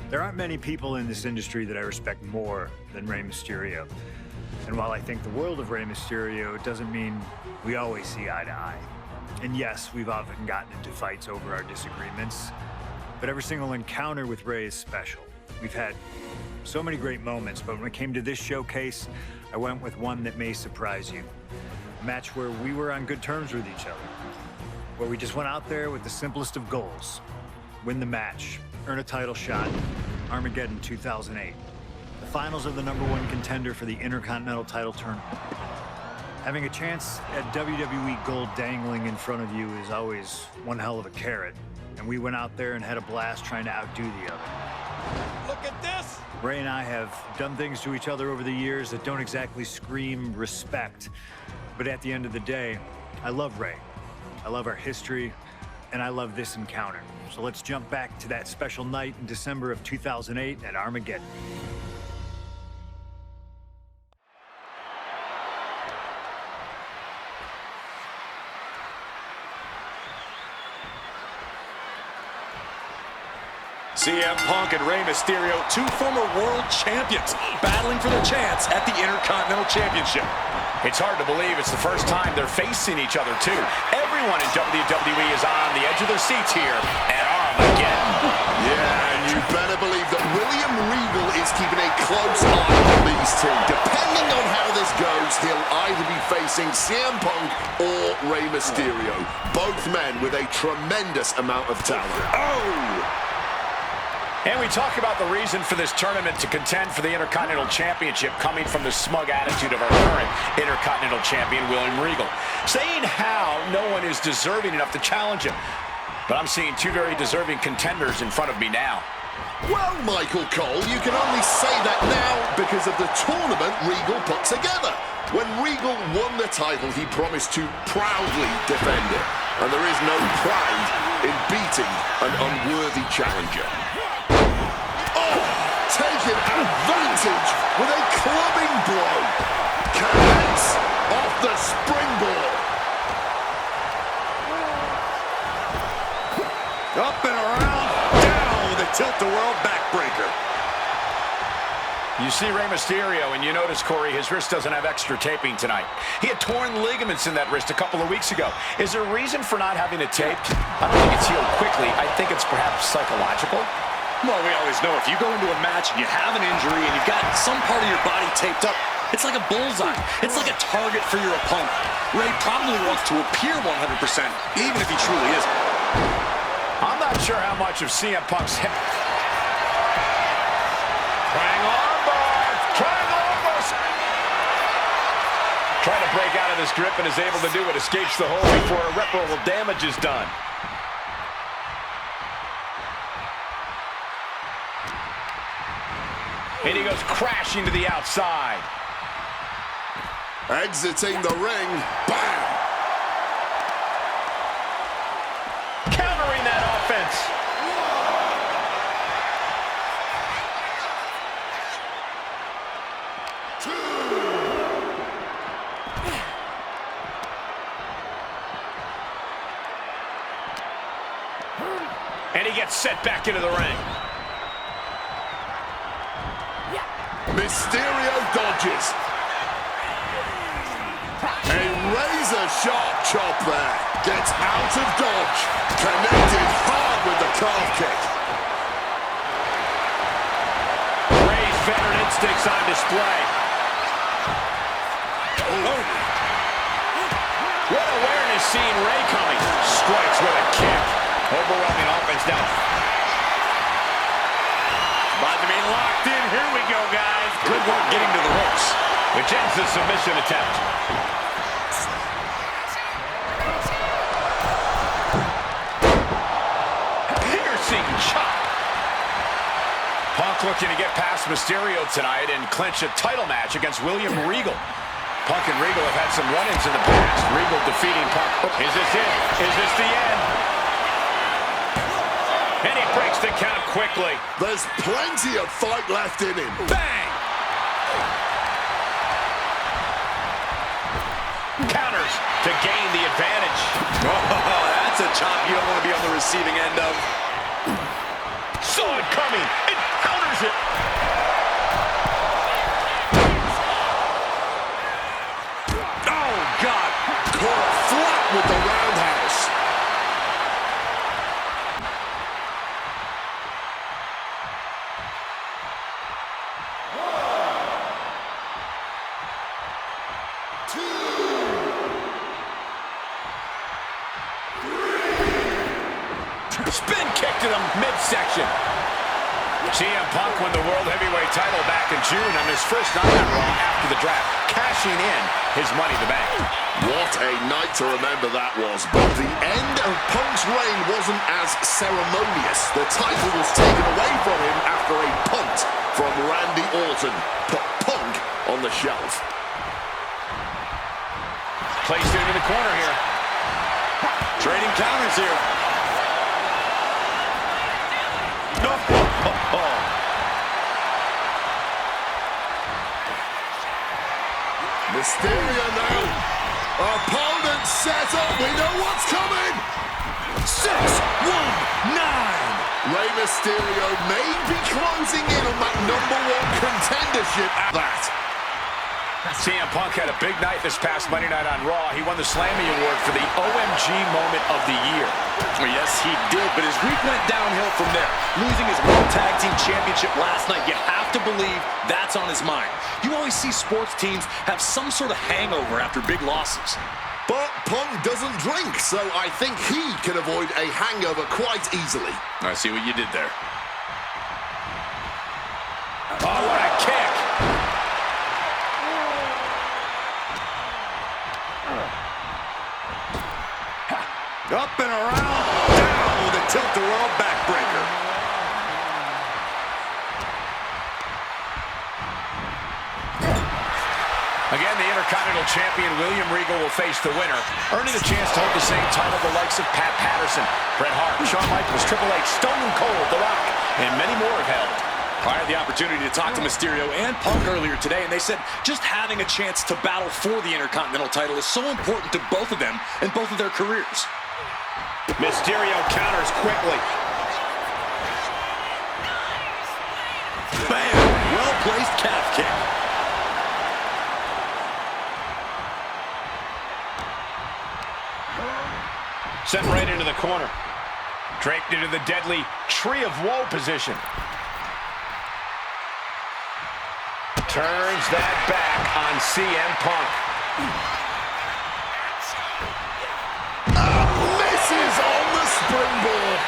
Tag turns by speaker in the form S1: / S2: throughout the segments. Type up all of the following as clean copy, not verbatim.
S1: There aren't many people in this industry that I respect more than Rey Mysterio. And while I think the world of Rey Mysterio, it doesn't mean we always see eye to eye. And yes, we've often gotten into fights over our disagreements, but every single encounter with Rey is special. We've had so many great moments, but when it came to this showcase, I went with one that may surprise you. A match where we were on good terms with each other, where we just went out there with the simplest of goals. Win the match, earn a title shot, Armageddon 2008. The finals of the #1 contender for the Intercontinental title tournament. Having a chance at WWE gold dangling in front of you is always one hell of a carrot, and we went out there and had a blast trying to outdo the other.
S2: Look at this!
S1: Rey and I have done things to each other over the years that don't exactly scream respect, but at the end of the day, I love Rey. I love our history, and I love this encounter. So let's jump back to that special night in December of 2008 at Armageddon.
S2: CM Punk and Rey Mysterio, two former world champions, battling for the chance at the Intercontinental Championship.
S3: It's hard to believe it's the first time they're facing each other, too. Everyone in WWE is on the edge of their seats here at Armageddon.
S4: Yeah, and you better believe that William Regal is keeping a close eye on these two. Depending on how this goes, he'll either be facing CM Punk or Rey Mysterio. Both men with a tremendous amount of talent.
S3: Oh! And we talk about the reason for this tournament to contend for the Intercontinental Championship coming from the smug attitude of our current Intercontinental Champion, William Regal, saying how no one is deserving enough to challenge him. But I'm seeing two very deserving contenders in front of me now.
S4: Well, Michael Cole, you can only say that now because of the tournament Regal put together. When Regal won the title, he promised to proudly defend it. And there is no pride in beating an unworthy challenger. Taking advantage with a clubbing blow. Connects off the springboard.
S2: Up and around, down with a tilt-the-world backbreaker.
S3: You see Rey Mysterio, and you notice, Corey, his wrist doesn't have extra taping tonight. He had torn ligaments in that wrist a couple of weeks ago. Is there a reason for not having it taped? I don't think it's healed quickly. I think it's perhaps psychological.
S2: Well, we always know if you go into a match and you have an injury and you've got some part of your body taped up, it's like a bullseye. It's like a target for your opponent. Rey probably wants to appear 100%, even if he truly isn't.
S3: I'm not sure how much of CM Punk's hip. Triangle armbar! Triangle armbar! Trying to break out of this grip and is able to do it. Escapes the hold before irreparable damage is done. And he goes crashing to the outside.
S4: Exiting the ring. Bam!
S3: Countering that offense. And he gets set back into the ring.
S4: Mysterio dodges. A razor-sharp chop there. Gets out of dodge. Connected hard with the calf kick.
S3: Rey's veteran instincts on display. Oh. What awareness seeing Rey coming. Strikes with a kick. Overwhelming offense now. About to be locked in. Here we go, guys.
S2: Good work getting to the ropes.
S3: Which ends the submission attempt. Piercing chop. Punk looking to get past Mysterio tonight and clinch a title match against William Regal. Punk and Regal have had some run-ins in the past. Regal defeating Punk. Is this it? Is this the end? And he breaks the count quickly.
S4: There's plenty of fight left in him.
S3: Bang! Counters to gain the advantage.
S2: Oh, that's a chop you don't want to be on the receiving end of.
S3: Saw it coming. And CM Punk won the World Heavyweight title back in June on his first night on Raw after the draft, cashing in his Money in the Bank.
S4: What a night to remember that was. But the end of Punk's reign wasn't as ceremonious. The title was taken away from him after a punt from Randy Orton. Put Punk on the shelf.
S3: Placed into the corner here.
S2: Trading counters here.
S4: Mysterio now. Opponent set up. We know what's coming.
S2: 6-1-9.
S4: Rey Mysterio may be closing in on that #1 contendership at that.
S3: CM Punk had a big night this past Monday night on Raw. He won the Slammy Award for the OMG Moment of the Year.
S2: Well, yes, he did, but his week went downhill from there. Losing his World Tag Team Championship last night, you have to believe that's on his mind. You always see sports teams have some sort of hangover after big losses.
S4: But Punk doesn't drink, so I think he can avoid a hangover quite easily.
S2: I see what you did there.
S3: Oh, what a kick.
S2: Up and around, down with a tilt-a-whirl backbreaker.
S3: Again, the Intercontinental Champion William Regal will face the winner, earning a chance to hold the same title the likes of Pat Patterson, Bret Hart, Shawn Michaels, Triple H, Stone Cold, The Rock, and many more have held.
S2: I had the opportunity to talk to Mysterio and Punk earlier today, and they said just having a chance to battle for the Intercontinental title is so important to both of them and both of their careers.
S3: Mysterio counters quickly.
S2: Bam! Well-placed calf kick.
S3: Sent right into the corner. Draped into the deadly Tree of Woe position. Turns that back on CM Punk.
S4: Misses on the springboard.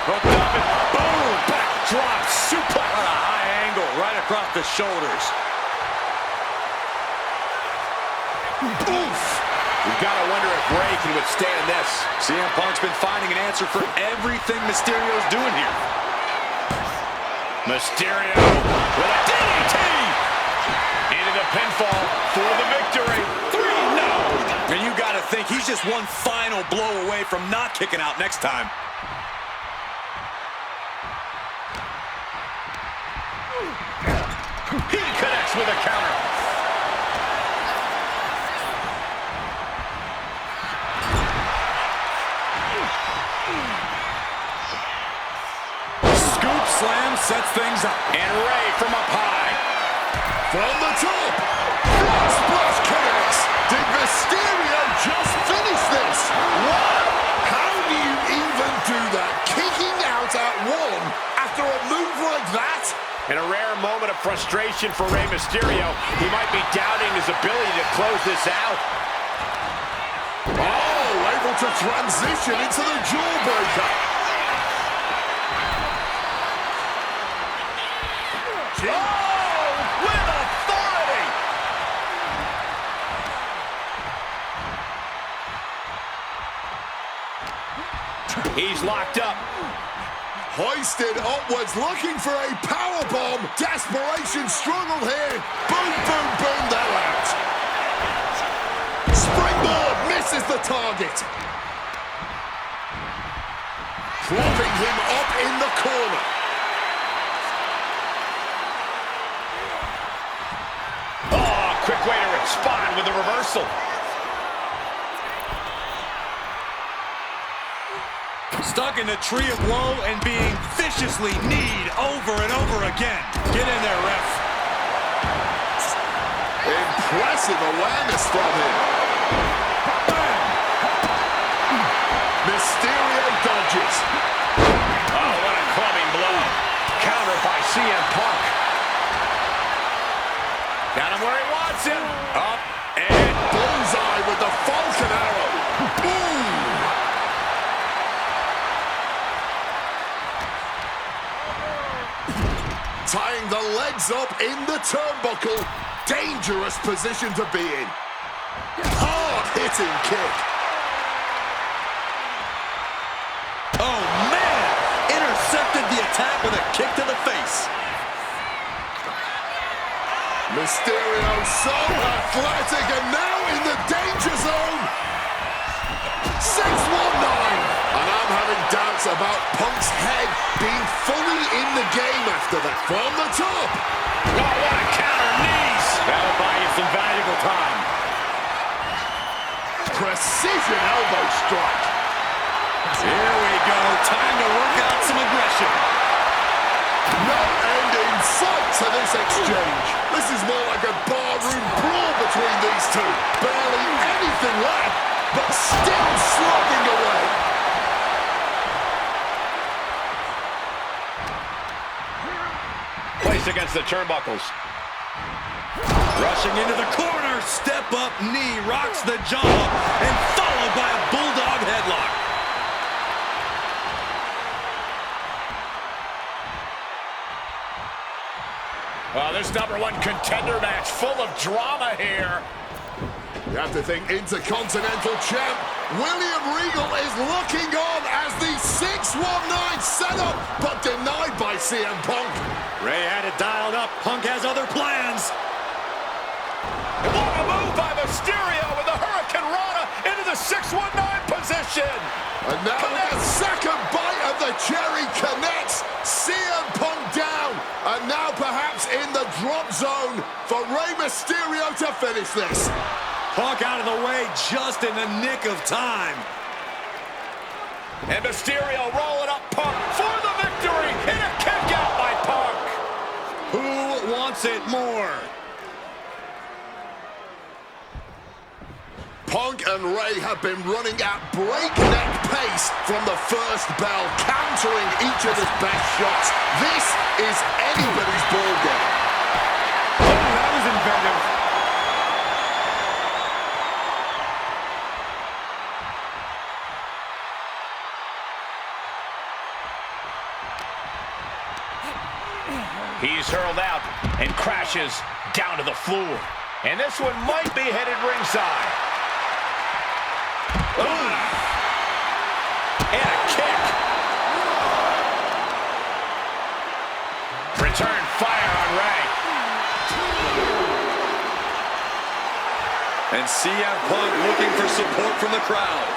S3: Hooked up and boom! Backdrop suplex.
S2: What a high angle right across the shoulders.
S3: Oof! We've got to wonder if Rey can withstand this.
S2: CM Punk's been finding an answer for everything Mysterio's doing here.
S3: Mysterio with a DDT! Into the pinfall for the victory. 3-0.
S2: And you got to think he's just one final blow away from not kicking out next time.
S3: He connects with a counter.
S2: Scoop slam sets things up.
S3: And Rey from up high.
S4: From the top. Front splash connects. Did Mysterio just finish this? Wow! How do you even do that? Kicking out at one after a move like that?
S3: In a rare moment of frustration for Rey Mysterio, he might be doubting his ability to close this out.
S4: Oh, able to transition into the jawbreaker.
S3: Oh, with authority! He's locked up.
S4: Hoisted upwards, looking for a powerbomb. Desperation struggle here. Boom, boom, boom, they're out. Springboard misses the target. Propping him up in the corner.
S3: Oh, quick way to respond with a reversal.
S2: Stuck in the Tree of Woe and being viciously kneed over and over again. Get in there, ref.
S4: Impressive awareness from him. Mysterio dodges.
S3: Oh, what a clubbing blow. Counter by CM Punk. Got him where he wants him. Up and
S4: Bullseye with the Falcon Arrow. Boom! Tying the legs up in the turnbuckle. Dangerous position to be in. Hard-hitting kick.
S2: Oh, man! Intercepted the attack with a kick to the face.
S4: Mysterio so athletic and now in the danger zone. 619. And I'm having doubts about Punk's head being fully in the game after that. From the top.
S3: Oh, what a counter, knees. That'll buy you some valuable time.
S4: Precision elbow strike.
S2: Here we go. Time to work out some aggression.
S4: No end in sight to this exchange. This is more like a barroom brawl between these two. Barely anything left, but still slugging away.
S3: Placed against the turnbuckles.
S2: Rushing into the corner. Step up knee. Rocks the jaw. And followed by a bulldog headlock.
S3: Well, this #1 contender match full of drama here.
S4: You have to think Intercontinental Champ William Regal is looking on as the 619 setup, but denied by CM Punk.
S2: Ray had it dialed up. Punk has other plans.
S3: What a move by Mysterio with the Hurricane Rana into the 619 position.
S4: And now the second bite of the cherry connects. CM Punk down. And now perhaps in the drop zone for Rey Mysterio to finish this.
S2: Punk out of the way just in the nick of time.
S3: And Mysterio rolling up Punk for the victory in a kick out by Punk.
S2: Who wants it more?
S4: Punk and Rey have been running at breakneck pace from the first bell, countering each other's best shots. This is anybody's ballgame.
S2: Oh, that was inventive.
S3: He's hurled out and crashes down to the floor. And this one might be headed ringside. Ooh. And a kick. Return fire on Rey.
S2: And CM Punk looking for support from the crowd.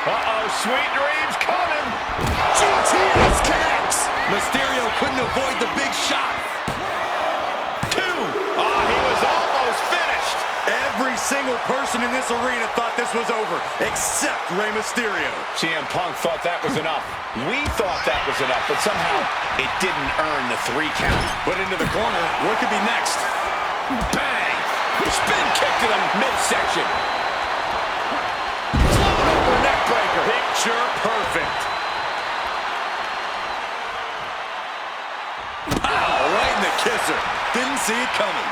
S3: Uh-oh, sweet dreams coming.
S4: GTS kicks.
S2: Mysterio couldn't avoid the big shot.
S3: 2. Oh, he was almost finished.
S2: Every single person in this arena thought this was over, except Rey Mysterio.
S3: CM Punk thought that was enough. We thought that was enough, but somehow it didn't earn the 3 count.
S2: Put into the corner. What could be next?
S3: Bang! Spin kick to the midsection. Float over neck breaker. Picture perfect.
S2: Pow! Right in the kisser. Didn't see it coming.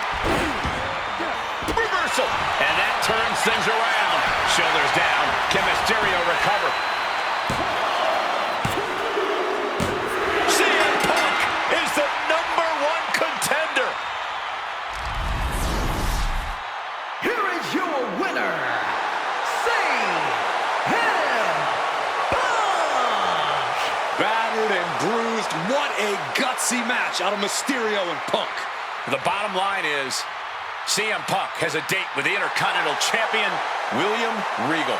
S3: Reversal. And that turns things around. Shoulders down. Can Mysterio recover? CM Punk is the #1 contender.
S5: Here is your winner, CM Punk!
S2: Battered and bruised. What a gutsy match out of Mysterio and Punk.
S3: The bottom line is CM Punk has a date with the Intercontinental Champion, William Regal.